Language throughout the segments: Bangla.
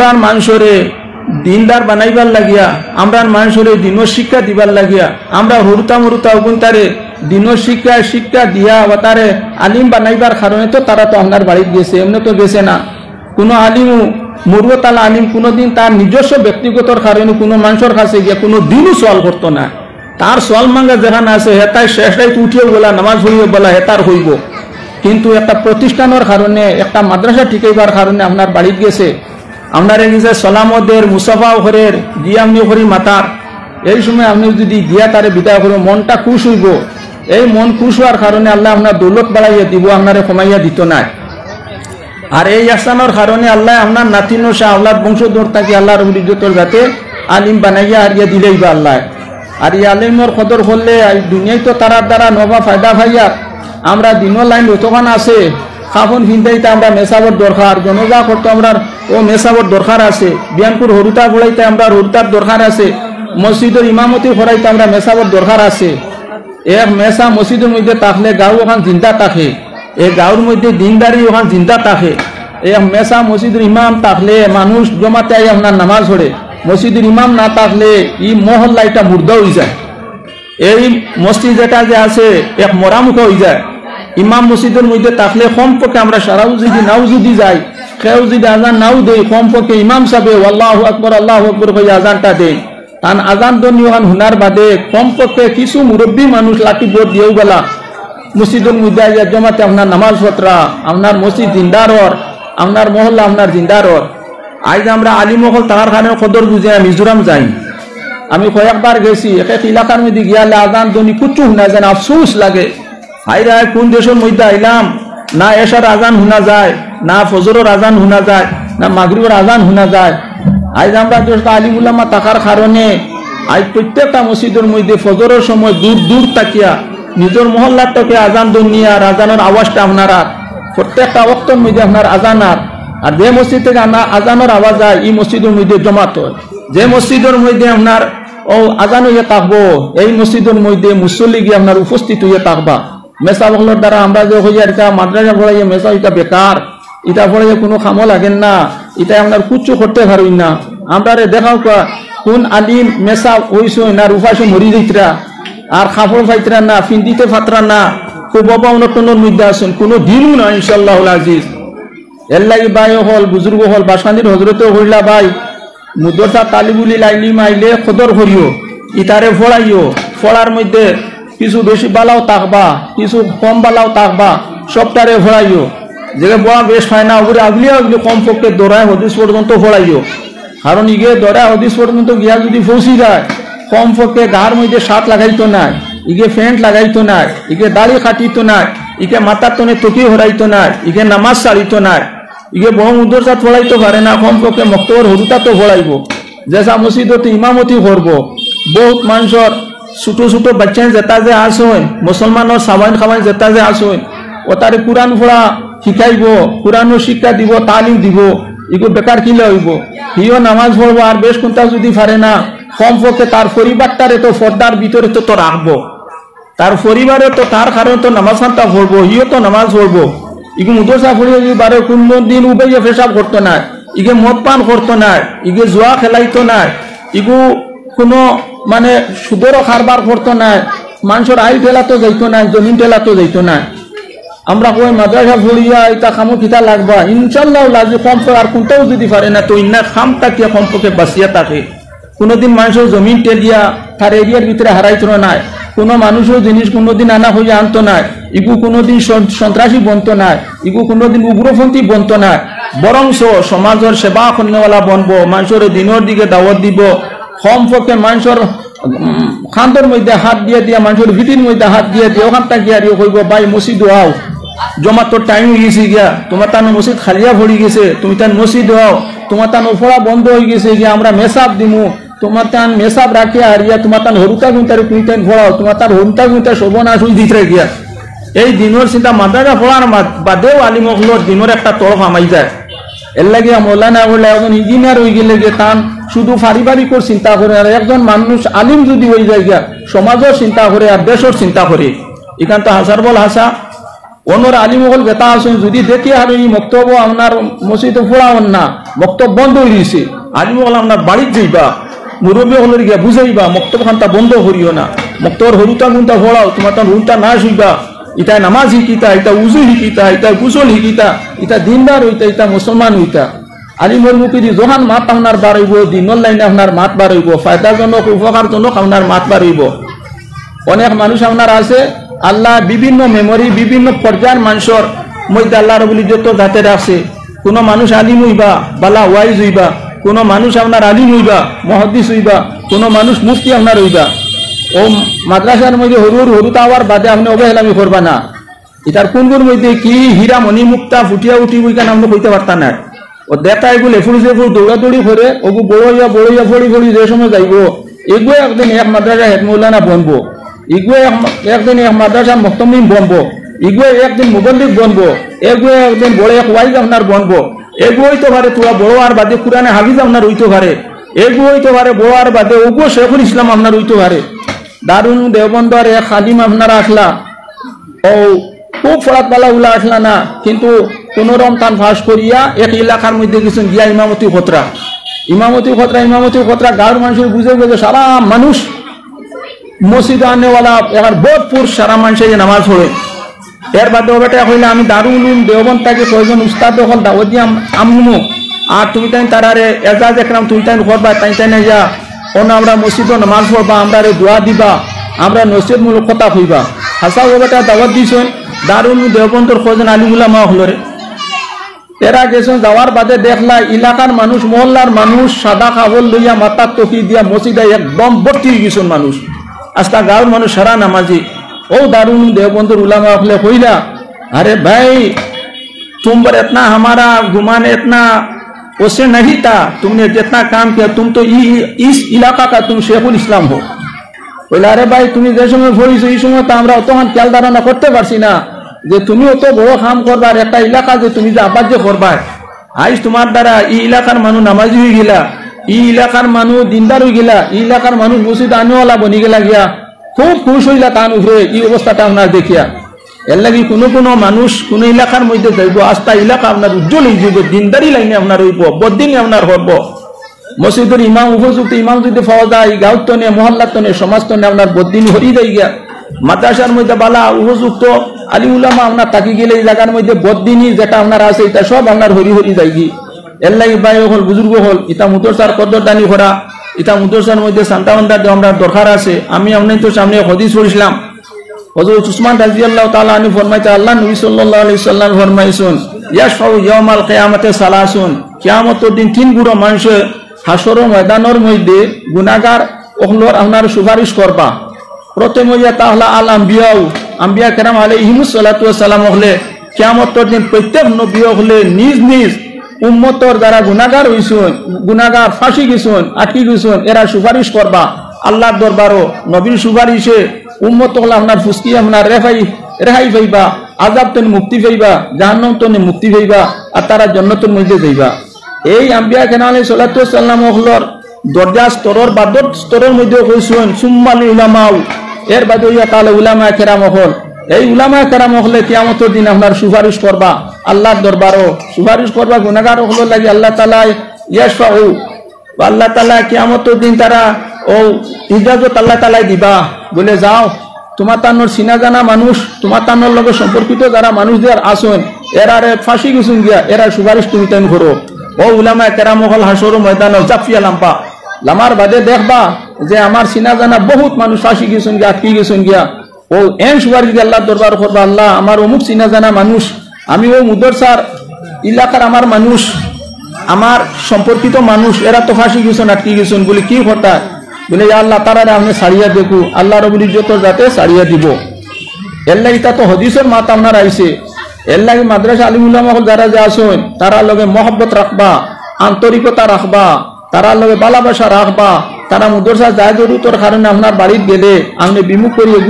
আমরা মানুষরে দিনদার বানাইবার লাগিয়া, আমরা মানুষরে দিনের শিক্ষা দিবার লাগিয়া, আমরা হরুতা মরুতা অগুনতারে দিনের শিক্ষা দিয়া তারে আলিম বানাইবার কারণে তো তারা তো আপনার বাড়িতে গেছে, এমনি তো গেছে না। কোনো আলিমও মরুতালা আলিম কোনোদিন তার নিজস্ব ব্যক্তিগতর কারণে কোনো মানুষের কাছে গিয়া কোনো দিনও সওয়াল করতো না। তার সওয়াল মাঙ্গা যেখানে আছে হেতাই শেষ রাইত উঠিয়ে বলা, নামাজ পড়িয়ে বলা, হেতার হইব। কিন্তু একটা প্রতিষ্ঠানের কারণে, একটা মাদ্রাসা টিকাইবার কারণে আপনার বাড়িতে গেছে, আপনার গেছে সলামদের মুসাফা ঘরের গিয়ে আপনি করি মাতার, এই সময় আপনি যদি দিয়া তারে বিদায় করো, মনটা খুশ হইব। এই মন খুশ হওয়ার কারণে আল্লাহ আপনার দৌলত বাড়াইয়া দিব, আপনারে কমাইয়া দিত না। আর এই আসানোর কারণে আল্লাহ আপনার নাতিনো শাহ আল্লাহর বংশধর থাকি আল্লাহ রব্বুল ইজ্জতের যাতে আলিম বানাইয়া আর ইয়া দিলেই বা আল্লাহ। আর এই আলিমর কদর করলে দুনিয়ায় তো তারার দ্বারা নবা ফায়দা ভাইয়া। আমরা দিনের লাইন যতক্ষণ আছে খাফন ফিন্দাইতে আমরা মেসাবর দরকার, জনজা করতে আমরা ও মেসাবর দরকার আছে, বিয়ানপুর হরুতা গোড়াইতে আমরা হরুতার দরকার আছে, মসজিদের ইমামতি করাইতে আমরা মেসাবর দরকার আছে। এক মেসা মসজিদের মধ্যে থাকলে গাঁও ওখান জিন্দা থাকে, এই গাঁওর মধ্যে দিনদারি ওখান জিন্দা থাকে। এক মেসা মসজিদের ইমাম থাকলে মানুষ জমাতে আই আপনার নামাজ পড়ে, মসজিদের ইমাম না থাকলে ই মহল্লা এটা মুর্দা হয়ে যায়। এই মসজিদ যেটা যে আছে এক মরামুখ হয়ে যায়। ইমাম মসজিদের মধ্যে থাকলে কমপক্ষে আমরা সারাও যদি নাও যদি যাই, কেউ যদি আজান নাও দেই, কমপক্ষে ইমাম সাহেব আল্লাহু আকবর হয়ে আজানটা দেয়। তান আজান দনিওখান হুনার বাদে কমপক্ষে কিছু মুরব্বী মানুষ লাঠি বোর্ড দিয়েও গেলা মসজিদের মধ্যে জমাতে আপনার নামাজ পত্রা, আপনার মসজিদ জিন্দারর, আপনার মহল্লা আপনার জিন্দারর। আজ আমরা আলিমহল তাহার খানে খদর বুঝে মিজোরাম যাই। আমি কয়েকবার গেছি, এক এক এলাকার মধ্যে গিয়ালে আজান দনি কুচু শুনা যায়, আফসোস লাগে। হাইরা কোন দেশের মধ্যে আইলাম, না এশার আজান শোনা যায়, না ফজরের আজান শোনা যায়, না মাগরিবের আজান শোনা যায়। আজ আমরা আলিম উলামা থাকার কারণে আজ প্রত্যেকটা মসজিদের মধ্যে ফজরের সময় দূর দূর তাকিয়া নিজের মহল্লার থেকে আজান দুনিয়া আর আজানের আওয়াজটা আপনারা প্রত্যেকটা ওয়াক্তের মধ্যে আপনার আজান। আর যে মসজিদ থেকে আজানের আওয়াজ যায় এই মসজিদের মধ্যে জমাত হয়। যে মসজিদের মধ্যে আপনার ও আজান হইয়া থাকবো, এই মসজিদের মধ্যে মুসল্লি গিয়ে আপনার উপস্থিত হইয়া থাকবা। মেসা বহলের দ্বারা আমরা যে হইয়া এটা মাদ্রাসা পড়াইয়া মেসা এটা বেকার, এটা পড়াইয়া কোনো খামো লাগেন না, এটা আপনার কুচ্ছু করতে পারবেন না। আমরা দেখাও কোন আলিম মেসা হইস না রুফাইসো মরি যাইতরা আর খাফড় ফাইতরা না, ফিন্দিতে ফাতরা না, খুব অবনটনের মধ্যে আসুন, কোনো দিনও না ইনশাআল্লাহ আজিজ। এর লাগি ভাই হল বুজুর্গ হল বাসানির হজরতে হইলা ভাই মুদরসা তালিবুলি লাইলিম আইলে খদর করিও, ইতারে ফড়াইও। ফড়ার মধ্যে কিছু বেশি বালাও থাকবা, কিছু কম বালাও থাকবা, সবটারে ফড়াইও। যে বড় বেশ হয় না ওগুলি আগলিয়া ওগুলি কমপক্ষে দৌড়ায় হদিস পর্যন্ত ফড়াইও। কারণ ইগে দৌড়ায় হদিস পর্যন্ত গিয়া যদি ফসি যায় কমপক্ষে গার মধ্যে শার্ট লাগাইতো না, ইগে প্যান্ট লাগাইতো না, ইগে দাড়ি কাটিতো না, ইগে মাথার তনে টুকি হরাইতো না, ইগে নামাজ ছাড়িতো না, ইগে বড় মুদরসা ফড়াইতে পারে না, কমপক্ষে মক্তবর হরুতা তো ফড়াইব। যেসা মসজিদতে ইমামতি করব। বহুত মানুষের ছোট ছোট বাচ্চা যেটা যে আসেন, মুসলমানের সাবাইন খাবাইন যেটা যে আসেন, ও তারে কোরআন পড়া শিখাইব, কোরআনের শিক্ষা দিব, তালিম দিব। ইগো বেকার কিলে হইব, হিও নামাজ পড়বো আর বেশ কোনটা যদি পারে না, কমপক্ষে তার পরিবারটারে তো পর্দার ভিতরে তো রাখবো, তার পরিবারে তো তার কারণে তো নামাজ খানটা পড়বো, হিও তো নামাজ পড়বো। ইগো মুদরসা পড়িয়ে যদি বারে কোনো দিন উবেয়ে পেশাব করতো না, ইগে মদ পান করতো না, ইগে জুয়া খেলাইতো না, ইগো কোনো মানে সুদেরও কারবার করতো না, মানুষের আই ঠেলাতো যাইতো না, জমিন ঠেলাতো যাইতো না। আমরা কই মাদ্রাসা পড়িয়া এটা খামো কিতা লাগবা, ইনশাল্লাহ লাগবে কমপক্ষে। আর কোনটাও যদি পারে না তো ইন্না খামটা কি কমপক্ষে বাঁচিয়া থাকে। কোনোদিন মানুষের জমিন টেলিয়া তার এরিয়ার ভিতরে হারাইতো না, কোনো মানুষের জিনিস কোনোদিন আনা হইয়া আনতো না, ইগু কোনোদিন সন্ত্রাসী বনতো না, ইগু কোনোদিন উগ্রপন্থী বনতো না, বরংস সমাজের সেবা করেওয়ালা বনবো, মানুষের দিনের দিকে দাওয়াত দিব। কমপক্ষে মানুষের খান্দর মধ্যে হাত দিয়ে দিয়া, মানুষের ভিটির মধ্যে হাত দিয়ে দিয়ে ওখানটা গিয়া কইব ভাই মসজিদ আও, জমা তোর টাইম হয়ে গেছে গিয়া, তোমার তার মসজিদ খালিয়া ভরি গেছে, তুমি তার মসজিদ আও, তোমার তার ফোড়া বন্ধ হয়ে গেছে গিয়া, আমরা মেসাব দিমু, তোমার তান মেসাব রাখিয়া হারিয়া তোমার তান হরুতা গুনতারে তুমি তান ফোড়াও, তোমার তার হরুতা গুনতা সর্বনাশ হয়ে দিতে গিয়া। এই দিনের চিন্তা মাদ্রাসা পড়ার বাদেও আলিমহলর দিনের একটা তরফ আমাই যায়। এর লাগে মৌলানা বলে একজন ইঞ্জিনিয়ার হয়ে গেলে যে তান শুধু পারিবারিকর চিন্তা করে, আর একজন মানুষ আলিম যদি হয়ে যায় গিয়া সমাজের চিন্তা করে আর দেশের চিন্তা করে। এখান তো হাসার বল হাসা অন্যর আলিমহল বেতা আসুন যদি দেখি আর এই বক্তব্য আপনার মসজিদে পড়াওন না, বক্তব্য বন্ধ হয়ে গেছে, আলিমহল আপনার বাড়ির যাইবা, মুরব্বী হলের গিয়া বুঝাইবা, বক্তব্য খানটা বন্ধ করিও না, বক্তব্য হরুতা গুনটা পড়াও, তোমার তার হরুতা না শুইবা, ইটা নামাজ শিকিতা, ইটা উজু শিকিতা, ইটা গুসল শিকিতা, ইটা দিনদার হইতা, ইটা মুসলমান হইতা। আলিমর মুখে দি যখন মাত আপনার বার হইব, দিনের লাইনে আপনার মাত বার হইব, ফায়দাজনক উপকারজনক আপনার মাত বার হইব। অনেক মানুষ আপনার আছে আল্লাহ বিভিন্ন মেমরি বিভিন্ন পর্যায়ের মানুষের মধ্যে আল্লাহ রব্বুল ইজ্জত যাতে রাখছে। কোনো মানুষ আলিম হইবা, বালা ওয়াইজ হইবা, কোনো মানুষ আপনার আলিম হইবা, মুহাদ্দিস হইবা, কোনো মানুষ মুফতি আপনার হইবা। ও মাদ্রাসার মধ্যে হরুতা হওয়ার বাদে আপনি অবহেলামি করবা না। এটার কোনগুলোর মধ্যে কি হীরা মণি মুক্তা ফুটিয়া উঠি বইখানে আমরা কইতে পারতাম না। ও দেখা এগুলো এফুল সেফুল দৌড়াদৌড়ি করে ওগু বড়ইয়া ফড়ি ফড়ি যে সময় যাইব, এগুলো একদিন এক মাদ্রাসা হেড মৌলানা বনবো, এগুলো একদিন এক মাদ্রাসা মুহতামিম বনবো, এগুলো একদিন মুবল্লিগ বনবো, এগুলো একদিন বড় এক ওয়াইজ আপনার বনবো। এগুলো হইতে পারে তোরা বড় আর বাদে কোরআনে হাফিজ আপনার হইতে পারে, এগুলো হইতে পারে বড় আর বাদে ওগো শেখুল ইসলাম আপনার হইতে পারে। দারুন দেওবন্দর এক খাদিম আপনারা আসলা, ও খুব ফরাত পালা উলা আসলা না, কিন্তু কোন রমতান ফাঁস করিয়া এক এলাকার মধ্যে গেছেন গিয়া ইমামতি খতরা গাঁর মানুষের বুঝে গেছে সারা মানুষ মসজিদ আনেওয়ালা এবার বোধপুর সারা মানুষের যে নামাজ পড়ে। এর বাদে ওটা হইলে আমি দারুল উলুম দেওবন্দ তাকে কয়েকজন উস্তাদ হল দাওয়াত দিয়ে আমনু, আর তুমি তাই তারারে এজাজ একরাম তুমি তাই করবা, তাই যা অন্য আমরা মসজিদ নামাজ পড়বা, আমরা দোয়া দিবা, আমরা নসিহত মূলক কথা কইবা। হাসা ওটা দাওয়াত দিছেন দারুল দেওবন্দর কয়েকজন আলিম উলামা হলরে। এরা গেছেন যাওয়ার বাদে দেখলা এলাকার মানুষ মহল্লার মানুষ সাদা কাপড় লইয়া মাথার টকি দিয়া মসজিদে একদম ভর্তি হয়ে গেছেন মানুষ। আস্তা গাঁর মানুষ সারা নামাজি। ও दारुल देवबंद उलामा अपने कोयला, अरे भाई तुम पर इतना हमारा गुमान इतना उससे नहीं था, तुमने जितना काम किया तुम तो इस इलाका का तुम शेखुल इस्लाम हो। बोला अरे भाई তুমি যে সময় পড়িছো এই সময় তো আমরা অতখান খেয়াল ধারণা করতে পারছি না যে তুমি অত বড় কাম করবার একটা এলাকা যে তুমি যে আবাদ যে করবা। আজ তোমার দ্বারা এই এলাকার মানুষ নামাজি হয়ে গেলা, এই এলাকার মানুষ দিনদার হয়ে গেলা, এই এলাকার মানুষ মসজিদ আনেওয়ালা বনি গেলা গিয়া, খুব খুশ হইলা তান উপরে এই অবস্থাটা আপনার দেখিয়া। এর লাগি কোনো কোনো মানুষ কোন এলাকার মধ্যে যাইব আস্থা এলাকা আপনার উজ্জ্বল হয়ে যাইব, দিনদারি লাইনে আপনার হইব, বদিনে আপনার হব। মসজিদের ইমাম উপযুক্ত ইমাম যদি পাওয়া যায় গাঁত তনে মহল্লার তনে সমাজ তনে আপনার বদিন হরি যাই গিয়া। মাদ্রাসার মধ্যে বালা উপযুক্ত আলিম উলামা আপনার তাকি গেলে এই জায়গার মধ্যে বদিনী যেটা আপনার আছে এটা সব আপনার হরি হরি যাই গি। এর লাগি ভাই হল বুজুর্গ হল ইটা মুদরসার কদরদানি করা, ইটা মুদরসার মধ্যে সান্তাবন্দার আমরা দরকার আছে। আমি আপনার তো সামনে হদিস পড়ছিলাম, হযরত উসমান রাদিয়াল্লাহু তাআলা আনহু ফরমাইতে আল্লাহ নবী সাল্লাল্লাহু আলাইহি সাল্লাম ফরমাইছেন ইয়াশফাউ ইয়াউমাল কিয়ামাতে সালাসুন, কিয়ামতের দিন তিন গুড়ো মানুষ হাসরের ময়দানের মধ্যে গুনাহগার ওহলর আপনার সুপারিশ করবা। প্রথম হইয়া তাহলে আল আম্বিয়াউ, আম্বিয়া কেরাম আলাইহিমুস সালাতু ওয়াস সালাম হলে কিয়ামতের দিন প্রত্যেক নবী হলে নিজ নিজ উম্মতর যারা গুনাহগার হইছেন, গুনাহগার ফাঁসি গেছেন, আটকি গেছেন, এরা সুপারিশ করবা আল্লাহর দরবারও। নবীর সুপারিশে উম্মত হল আপনার ফুসকি আপনার রেহাই পাইবা, আযাব তনে মুক্তি পাইবা, জাহান্নাম তনে মুক্তি পাইবা, আর তারা জান্নাতের মধ্যে যাইবা। এই আম্বিয়া কেরাম আলাইহিস সালাতু ওয়াস সালাম হলর দরজা স্তরের বাদত স্তরের মধ্যে কইছেন সুম্মাল উলামাউ, এর বাদে ইয়া তাআলা উলামা কেরাম হল। এই উলামা কেরাম হলে কিয়ামতের দিন আপনার সুপারিশ করবা আল্লাহর দরবারও, সুপারিশ করবা গুনাহগার হল লাগি আল্লাহ তাআলা ইয়াশফাউ, আল্লাহ তাআলা কিয়ামতের দিন তারা ও ইজাজত আল্লাহ তাআলা দিবা, বলে যাও তোমার তানোর চিনা জানা মানুষ, তোমার তানোর লগে সম্পর্কিত যারা মানুষদের আসুন এরারে ফাঁসি গেছুন গিয়া, এরা সুপারিশ তুমি তেন করো। ও উলামা কেরাম হল হাসর ময়দানে জাফিয়া লাম্পা লামার বাদে দেখবা যে আমার চিনা জানা বহুত মানুষ ফাঁসি গেছুন গিয়া, আটকি গেছুন গিয়া। ও এন সুপারিশ দিয়ে আল্লাহ দরবার করবা, আল্লাহ আমার অমুক চিনা জানা মানুষ, আমি ও মুদরসার এলাকার আমার মানুষ, আমার সম্পর্কিত মানুষ, এরা তো ফাঁসি গেছুন আটকি গেছুন, বলে কি কথা, বলে আল্লাহ তারা আপনি সারিয়া দেখু, আল্লাহ রব্বুল ইজ্জত যাতে সারিয়া দিব। এর লাগি তা তো হদিসের মাত আপনার আইছে। এর লাগি মাদ্রাসা আলিম উলামা যারা যে আসুন তারা লগে মহব্বত রাখবা, আন্তরিকতা রাখবা, তারা লগে ভালোবাসা রাখবা। তারা মুদরসা যায় জরুরতর কারণে আপনার বাড়িতে গেলে আপনি বিমুখ করিয়ে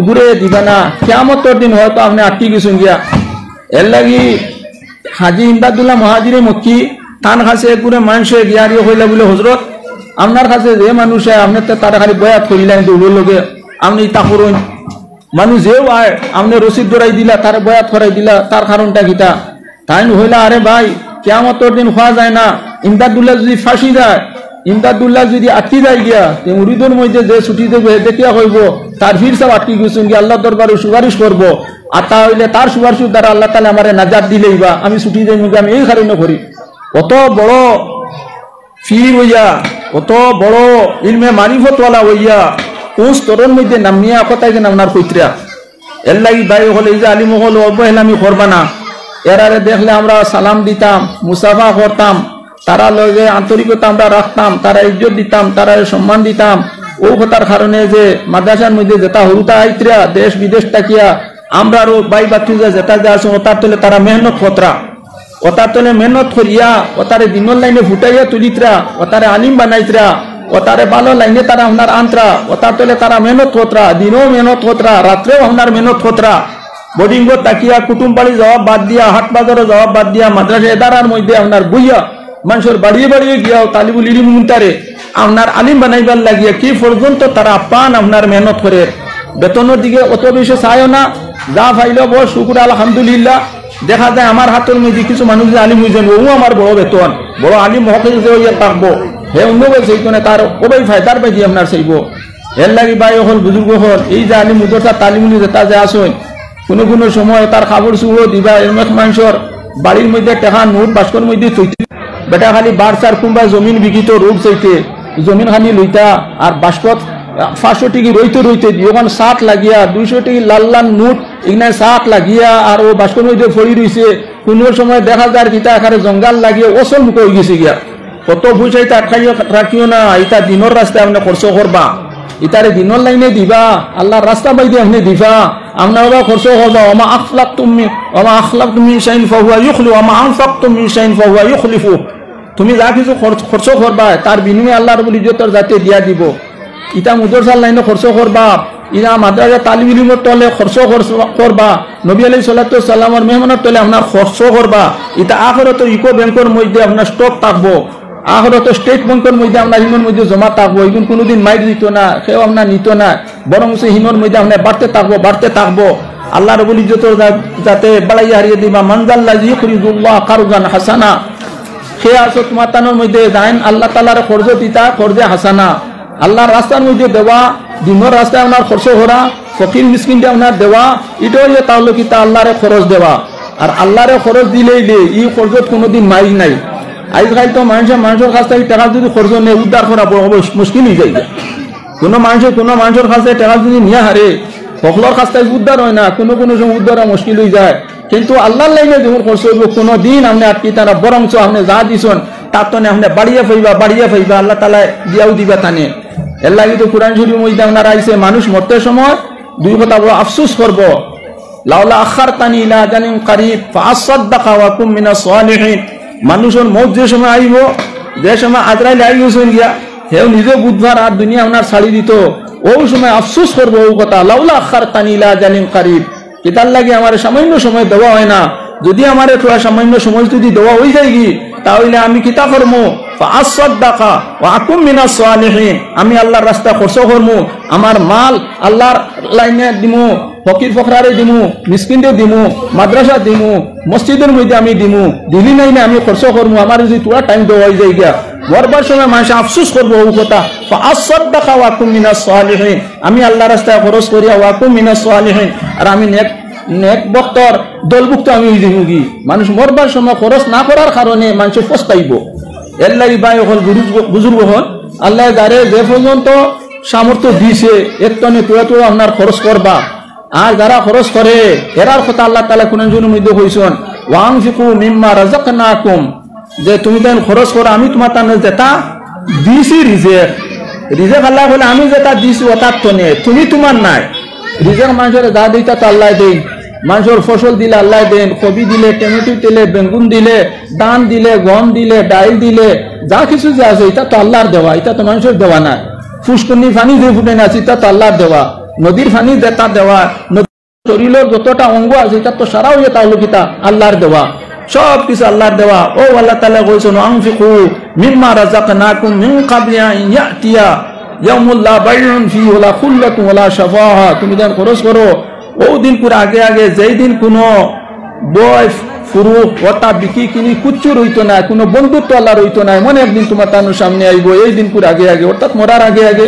ঘুরে দিবা না, কিয়ামতের দিন হয়তো আপনি আটকি গেছুন গিয়া। এর লাগি হাজি ইমদাদুল্লাহ মহাজিরে মক্কি তান কাছে ঘুরে মানুষে গিয়ারি হইলে বলে হজরত আপনার কাছে যে মানুষ আপনি তারা খালি বয়াত করিলেন দৌড়ের লগে আপনি ইতা করুন, মানুষ যেও আয় আপনি রসিদ ধরাই দিলা, তার বয়াত করাই দিলা, তার কারণটা কিতা? তাই হইলা আরে ভাই কিয়ামতের দিন হওয়া যায় না, ইমদাদুল্লাহ যদি ফাঁসি যায়, ইমদাদুল্লাহ যদি আটকি যায় গিয়া মুরিদের মধ্যে যে ছুটি দেবে দেখিয়া হইব তার ফির সব আটকি গেছেন গিয়া আল্লাহ দরবারে সুপারিশ করবো, আর তা হইলে তার সুপারিশের দ্বারা আল্লাহ তাআলা আমারে নাজাত দিলেই বা আমি ছুটি দেই মুখে আমি এই কারণে করি। কত বড় ফির হইয়া, কত বড় ইলমে মারিফতওয়ালা হইয়া কোন স্তরের মধ্যে নামিয়া কথাই যেন আপনার কইত্রা। এর লাগি ভাই হলে এই যে আলিম হল অবহেলামি করবা না। এরারে দেখলে আমরা সালাম দিতাম, মুসাফা করতাম, তারা লগে আন্তরিকতা আমরা রাখতাম, তারা ইজ্জত দিতাম, তারা সম্মান দিতাম। ও কথার কারণে যে মাদ্রাসার মধ্যে যেটা হরুতা আইত্রা দেশ বিদেশ তাকিয়া আমরা আরো বাই বাচ্চু যেটা যে আছে ওটার তলে তারা মেহনত কতরা, ওটার তলে মেহনত করিয়া ওটারে দিনের লাইনে ফুটাইয়া তুলিত্রা, ওটারে আলিম বানাইত্রা, ওটারে ভালো লাইনে তারা আপনার আন্তরা, ওটার তলে তারা মেহনত কতরা, দিনও মেহনত কতরা, রাত্রেও আপনার মেহনত কতরা। বোর্ডিং তাকিয়া কুটুম বাড়ি জবাব বাদ দিয়া, হাট বাজারে জবাব বাদ দিয়া, মাদ্রাসা এদারার মধ্যে আপনার বইয়া মানুষের বাড়িয়ে বাড়িয়ে গিয়াও তালিবুল ইলম মুনতারে আপনার আলিম বানাইবার লাগিয়া কি পর্যন্ত তারা পান আপনার মেহনত করে। বেতনের দিকে অত বেশি চাইও না, যা পাইল বড় শুকুর আলহামদুলিল্লাহ। দেখা যায় আমার হাতের মধ্যে কিছু মানুষ যে আলিম হয়েছেন ও আমার বড় বেতন, বড় আলিম হকে যে হইয়া থাকবো হে অন্য বলছে তার ওবাই ফায়দার পাইছি আপনার চাইব। এর লাগি ভাই হল বুজুর্গ হল এই যে আলিম উদ্দতা তালিমুনি যেটা যে আসেন কোনো কোনো সময় তার খাবার চুবো দিবা এরমেক মানুষের বাড়ির মধ্যে টেকা নোট বাস্কর মধ্যে থইতে বেটা খালি বার চার কুম্বা জমিন বিকিত রোগ চাইতে জমিন খানি লইতা আর বাস্কত 500 টিকি রইতে রইতে যখন 7 লাগিয়া 200 টিকি লাল লাল নোট এখানে 7 লাগিয়া আর ও বাস্কর মধ্যে ফড়ি রইছে। কোনো সময় দেখা যায় কিতা আকারে জঙ্গল লাগিয়ে ওসল মুখ হয়ে গেছে গিয়া। কত বুঝাইতে আটকাইয়া রাখিও না, এটা দিনের রাস্তায় আপনি খরচ করবা, ইতারে দিনের লাইনে দিবা, আল্লাহর রাস্তা বাইদে আপনি দিবা, আপনারা খরচ করবা। ওমা আখলাকতুম মিন শাইইন ফাহুয়া ইউখলিফু ওমা আনফাকতুম মিন শাইইন ফাহুয়া ইউখলিফু। তুমি যা কিছু খরচ করবা তার বিনিময়ে আল্লাহ রাব্বুল ইজ্জতের জাতে দিয়া দিব। ইটা মুদরসার লাইনে খরচ করবা, ইরা মাদ্রাসা তালিম ইলমের তলে খরচ করবা, নবী আলাইহিস সালাতু ওয়াস সালামের মেহমানের তলে আপনার খরচ করবা। ইটা আখিরাতে ইকো ব্যাংকের মধ্যে আপনার স্টক থাকবো, আখিরাতে স্টেট ব্যাংকের মধ্যে আপনার হিমের মধ্যে জমা থাকবো। এগুন কোনোদিন মাইর দিত না, সেও আপনার নিত না, বরং সে হিমের মধ্যে আপনার বাড়তে থাকবো। আল্লাহ রাব্বুল ইজ্জতের যাতে বাড়াইয়া হারিয়ে দিবা। মানজাল্লাযী ইউকরিদুল্লাহ কারজান হাসানা, সে আসত মাতানোর মধ্যে যাইন আল্লাহ তাআলার কর্জ দিতা, কর্জে হাসানা। আল্লাহর রাস্তার মধ্যে দেওয়া, দিনের রাস্তায় আপনার খরচ করা, ফকির মিসকিনটা আপনার দেওয়া, এটাও যে তাহলে কি তা আল্লাহরে খরচ দেওয়া। আর আল্লাহরে খরচ দিলেই ই খরচত কোনোদিন মারি নাই। আজকাল তো মানুষের কাছ থেকে টাকা যদি খরচ নেই উদ্ধার করা বড় মুশকিল হয়ে যায়। কোনো মানুষের কাছ থেকে টাকা যদি নিয়ে হারে সকলের কাছ থেকে উদ্ধার হয় না, কোনো সময় উদ্ধার মুশকিল হয়ে যায়। কিন্তু আল্লাহর লাইনে যখন খরচ হইব কোনো দিন আপনি আটকি তারা বরঞ্চ আপনি যা দিছেন তার তো আপনি বাড়িয়ে ফাইবা আল্লাহ তাআলা দিয়াও দিবা তানে। এর লাগি তো কুরআন শরীফ মধ্যে আপনার আইছে মানুষ মরতে সময় দুই কথা বড় আফসোস করবো, লাউলা আখারতানি ইলা আজালিন কারিব ফাআসাদদাকা ওয়া কুম মিনাস সালিহিন। মানুষের মৌত যে সময় আইব, যে সময় আজরাইল আই গেছেন গিয়া হেও নিজে বুধবার আর দুনিয়া আপনার ছাড়ি দিত, ওই সময় আফসোস করবো ওই কথা, লাউলা আখারতানি ইলা আজালিন কারিব। এটার লাগে আমার সামান্য সময় দেওয়া হয় না, যদি আমার একটু সামান্য সময় যদি দেওয়া হয়ে যায় কি তাহলে আমি কিতা করবো, ফাআসাদদাকা ওয়া আকুম মিনাস সালিহিন। আমি আল্লাহর রাস্তা খরচ করবো, আমার মাল আল্লাহর লাইনে দিমু, ফকির ফকরারে দিমু, মিসকিনরে দিমু, মাদ্রাসা দিমু, মসজিদের মধ্যে আমি দিমু, দিলি নাই না আমি খরচ করবো। আমার যদি তোরা টাইম দেওয়া হয়ে যায় গিয়া মরবার সময় মানুষ আফসোস করবো ওই কথা, ফাআসাদদাকা ওয়া আকুম মিনাস সালিহিন। আমি আল্লাহর রাস্তায় খরচ করিয়া ওয়া আকুম মিনাস সালিহিন আর আমি নেক বক্তর দলভুক্ত আমি হয়ে যাবো কি। মানুষ মরবার সময় খরচ না করার কারণে মানুষ পস্তাইব। এর লাগি ভাই হল বুজুর্গ হল আল্লাহ যারে যে পর্যন্ত সামর্থ্য দিছে এক টনে তুলা আপনার খরচ করবা। আর যারা খরচ করে এরার কথা আল্লাহ তাআলা কোরআন শরীফের মধ্যে কইছেন, ওয়ানফিকু মিম্মা রাযাকনাকুম, যে তুমি তাই খরচ করো আমি তোমার তানে যেটা দিছি রিজেক আল্লাহ বলে আমি যেটা দিছি ওটার টনে তুমি তোমার নাই। রিজেক মানুষের যা দিতা তো আল্লাহ দেন, মানুষের ফসল দিলে আল্লাহ দেন, কবি দিলে, টমেটো দিলে, বেগুন দিলে, ধান দিলে, গম দিলে, ডাইল দিলে, যা কিছু যে আছে এটা তো আল্লাহর দেওয়া, এটা তো মানুষের দেওয়া না। ফুসকুনি পানি যে ফুটে না এটা তো আল্লাহর দেওয়া, নদীর পানি যেটা দেওয়া, শরীরের যতটা অঙ্গ আছে এটা তো সারাও যে তাহলে কিতা আল্লাহর দেওয়া, সব কিছু আল্লাহর দেওয়া। ও আল্লাহ তাআলা কইছেন আনফিকু মিম্মা রাযাকনাকুম মিন ক্বাবলি আন ইয়াতিয়া ইয়াউমুল লা বাইউন ফি ওয়ালা খুল্লাতুন ওয়ালা শাফাআ, তুমি দান খরচ করো ও দিন করে আগে আগে, যেই দিন কোনো বয় ফুরুক ওটা বিকি কিনি কুচ্চুর হইতো না, কোনো বন্ধুত্ব আল্লাহর হইতো না, এমন একদিন তোমার তানোর সামনে আইব এই দিন করে আগে আগে, অর্থাৎ মরার আগে আগে।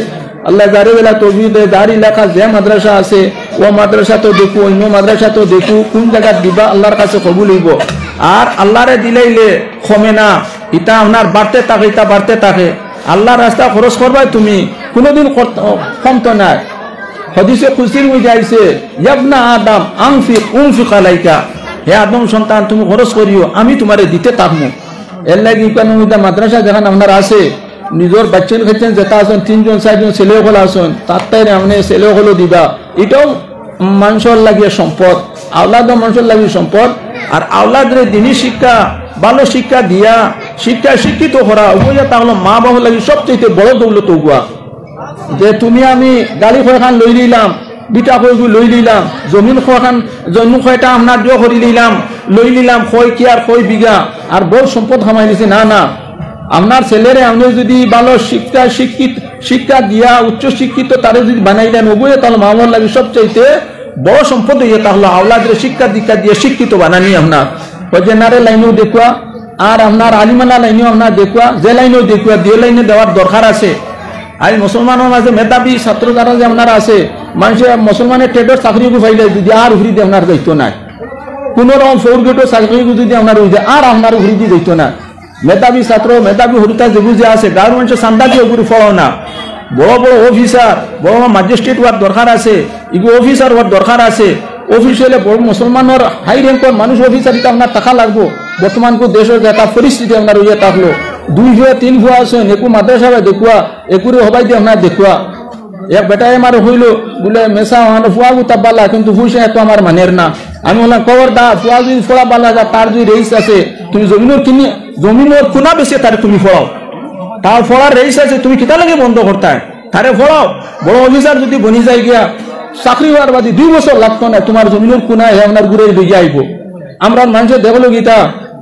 আল্লাহ যারে বেলা তৌফিক দেয়, যার এলাকা যে মাদ্রাসা আছে ও মাদ্রাসা তো দেখো, অন্য মাদ্রাসা তো দেখো, কোন জায়গায় দিবা আল্লাহর কাছে কবুল হইব। আর আল্লাহরে দিলাইলে কমে না, ইটা আপনার বাড়তে থাকে, ইটা বাড়তে থাকে। আল্লাহর রাস্তা খরচ করবাই তুমি, কোনোদিন কমতো না। হাদিসে কুদসির মধ্যে আইছে, ইয়াবনা আদম উনফিক আলাইকা, হে আদম সন্তান তুমি খরচ করিও, আমি তোমারে দিতে থাকবো। এর লাগি মাদ্রাসা যেখানে আপনার আছে, নিজের বাচ্চা খাচ্ছেন যেটা আছেন 3জন 4জন ছেলে হল আছেন, তার তাই আপনি ছেলে হলো দিবা, এটাও মানুষের লাগিয়ে সম্পদ, আওলাদও মানুষের লাগিয়ে সম্পদ। আর আওলাদের দিনী শিক্ষা, ভালো শিক্ষা দিয়া শিক্ষিত করা ওগুলো তাহলে মা বাবা লাগি সবচেয়ে বড় দৌলত ওগুয়া। যে তুমি আমি গাড়ি কয়খান লই নিলাম, বিটা কয়গু লই নিলাম, জমিন কয়টা আপনার দিও করে নিলাম, লই নিলাম কয় কি আর কয় বিঘা, আর বড় সম্পদ কামাই নিছে না। না, আপনার ছেলেরে আপনি যদি ভালো শিক্ষা দিয়া উচ্চ শিক্ষিত তারে যদি বানাই দেন ওগুলো তাহলে মা বাবার লাগে সবচাইতে বড় সম্পদ হইয়া, তাহলে আওলাদের শিক্ষা দীক্ষা দিয়ে শিক্ষিত বানানি আপনার জেনারে লাইনেও দেখুয়া, আর আপনার আলিমানা লাইনেও আপনার দেখুয়া, যে লাইনেও দেখুয়া, যে লাইনে দেওয়ার দরকার আছে। আর মুসলমানের মাঝে মেধাবী ছাত্র যারা যে আপনার আছে, মানুষের মুসলমানের ট্রেডের চাকরি পাইলে যদি আর উফরি দিয়ে আপনার দায়িত্ব নাই, কোন রকম ফোর গেটের চাকরি যদি আপনার উঠে আর আপনার উফরি দিয়ে দায়িত্ব না। মেধাবী ছাত্র মেধাবী হরিতা যেগুলো যে আছে, গাঁর মানুষের চান্দা দিয়ে ওগুলো ফলাও না। বড় বড় অফিসার, বড় ম্যাজিস্ট্রেট হওয়ার দরকার আছে, এগুলো অফিসার হওয়ার দরকার আছে। অফিস হলে বড় মুসলমানের হাই র্যাঙ্কর মানুষ অফিসার, এটা আপনার টাকা লাগবো। বর্তমান দেশের যেটা পরিস্থিতি আপনার ইয়ে থাকলো, 2 ভুয়া 3 ভুয়া আছেন, একু মাদ্রাসা দেখুয়া, একুরে হবাই দিয়ে আপনার দেখুয়া। এক বেটাই আমার হইল বলে মেসা আমার ফুয়া গুতা বালা, কিন্তু ফুসে এত আমার মানের না। আমি বললাম খবর দা, ফুয়া যদি ফোড়া বালা যা, তার যদি রেইস আছে, তুমি জমিনের কোনা বেশি তারে তুমি ফোড়াও, তার ফোড়ার রেইস আছে, তুমি কিতা লাগে বন্ধ করতে তারে ফোড়াও। বড় অফিসার যদি বনি যায় গিয়া চাকরি হওয়ার বাদে 2 বছর লাগতো না, তোমার জমিনের কোনায় আপনার ঘুরে দিকে আইব। আমরা মানুষের দেখলো গীতা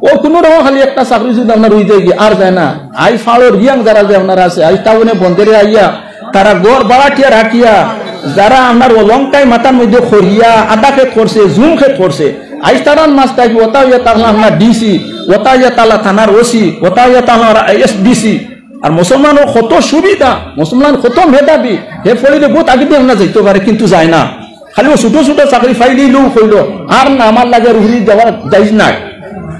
ও কোনো রকম খালি একটা চাকরি যদি আপনার হয়ে যায় আর যায় না। আই ফাড়োর রিয়াং যারা যে আপনার আছে, আই টাউনে বন্ধেরে আইয়া তারা গড় বাড়াটিয়া রাখিয়া, যারা আপনার লং টাইম মাথার মধ্যে খরিয়া আদা খেত করছে, জুম খেত করছে, আইস তারান মাছ থাকি ওটা ইয়া তাহলে আপনার ডিসি, ওটা ইয়া তালা থানার ওসি, ওটা ইয়া তাহলে এসডিসি। আর মুসলমানের কত সুবিধা, মুসলমান কত মেধাবী, হে ফলিলে বহুত আগে দিয়ে আমরা যাইতে পারে, কিন্তু যায় না। খালি ও ছোট ছোট চাকরি ফাইলেও হইল, আর না আমার লাগে রুহরি যাওয়ার যাই নাই।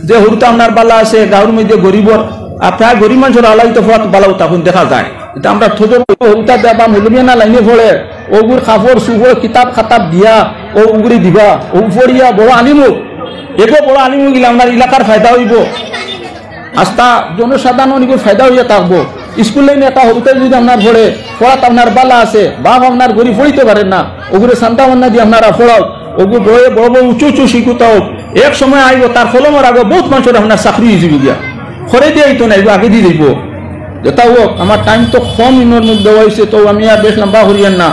যে হুরতা আপনার বালা আছে গাঁর মধ্যে গরিবর, আর প্রায় গরিব মানুষের আলাই তো বালাও তখন দেখা যায়। এটা আমরা থোজর হুরতা দেবা মুলমিয়ানা লাইনে পড়ে, ওগুর কাপড় সুপড় কিতাব খাতাব দিয়া ও উগুরি দিবা, ও পড়িয়া বড় আনিমুখ, এগো বড় আনিমুখ গেলে আপনার এলাকার ফায়দা হইব, আস্থা জনসাধারণ ফায়দা হইয়া থাকবো। স্কুল লাইনে একটা হরুতে যদি আপনার পড়ে, পড়াতে আপনার বালা আছে, বাপ আপনার গরিব পড়িতে পারেন না, ওগুলো সান্তা মান্না দিয়ে আপনারা পড়াও, ওগুলো বড় বড় উঁচু উঁচু শিখুতাও। এক সময় আইব তার ফলমের আগে বহুত মানুষের আপনার চাকরি হয়ে যাবে গিয়া, খরে দিয়ে আইতো না, আগে দিয়ে দিব। যেটা হোক আমার টাইম তো কম ইনোর মধ্যে দেওয়া হয়েছে, তো আমি আর বেশ লম্বা করিয়েন না।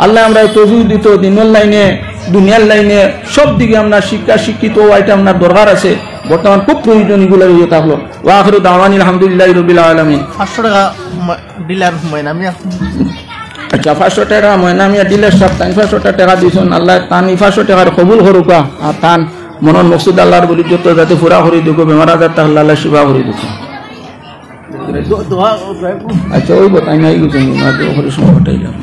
আল্লাহ আমরা তজুদ দিত দিনের লাইনে দুনিয়ার লাইনে সব দিকে আপনার শিক্ষিত এটা আপনার দরকার আছে, বর্তমান খুব প্রয়োজন এগুলো হয়ে থাকলো। ওয়াখিরু দাওয়ানি আলহামদুলিল্লাহি রাব্বিল আলামিন। 500 টাকা ডিলার ময়না মিয়া, আচ্ছা 500 টাকা ময়না মিয়া ডিলার সব 500 টাকা দিয়েছেন। আল্লাহ তান 500 টাকার কবুল করুকা, আর তান মনন মকসুদ আল্লাহর বলি যত যাতে পুরা করে দেখো, বেমার আজার তাহলে আল্লাহ শিফা করে দেখো। আচ্ছা ওই তাই নাই কিছু করে সময় ঘটাইলাম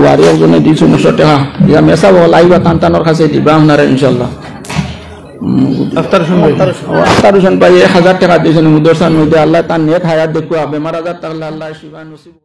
ওয়ারি একজনে দিয়েছো 900 টাকা, ইয়া মেসাব লাইবা কান্তানোর কাছে দিবা আপনারা ইনশাল্লাহ। আফতার হোসেন ভাই 1000 টাকা দিয়েছেন মুদরসার মধ্যে, আল্লাহ তার নেক হায়াত দেখো, বেমার আজার তাহলে আল্লাহ শিফা নসিব।